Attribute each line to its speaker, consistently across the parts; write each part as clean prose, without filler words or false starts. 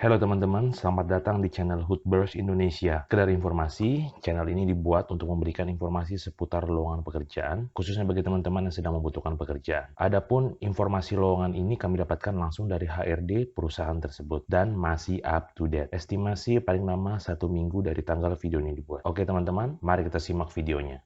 Speaker 1: Halo teman-teman, selamat datang di channel Hoodburst Indonesia. Sekedar informasi, channel ini dibuat untuk memberikan informasi seputar lowongan pekerjaan, khususnya bagi teman-teman yang sedang membutuhkan pekerjaan. Adapun informasi lowongan ini kami dapatkan langsung dari HRD perusahaan tersebut dan masih up to date. Estimasi paling lama 1 minggu dari tanggal video ini dibuat. Oke teman-teman, mari kita simak videonya.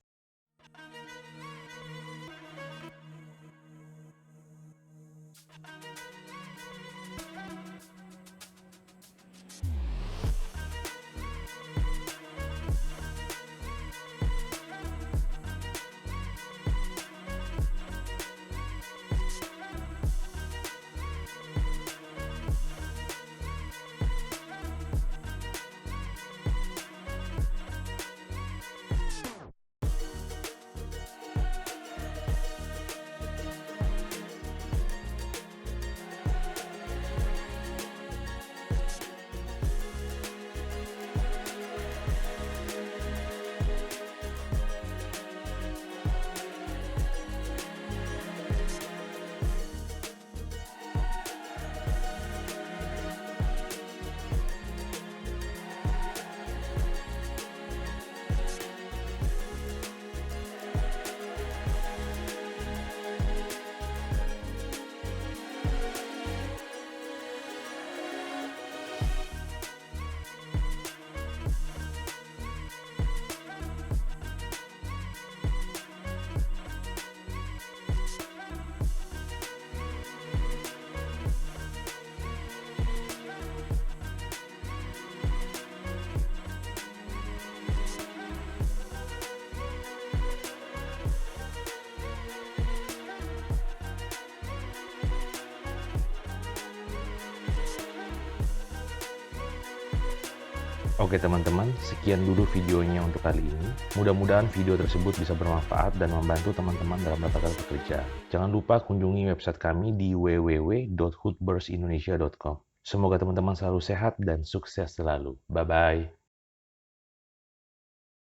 Speaker 1: Oke teman-teman, sekian dulu videonya untuk kali ini. Mudah-mudahan video tersebut bisa bermanfaat dan membantu teman-teman dalam mendapatkan pekerjaan. Jangan lupa kunjungi website kami di www.hoodburstindonesia.com. Semoga teman-teman selalu sehat dan sukses selalu. Bye-bye.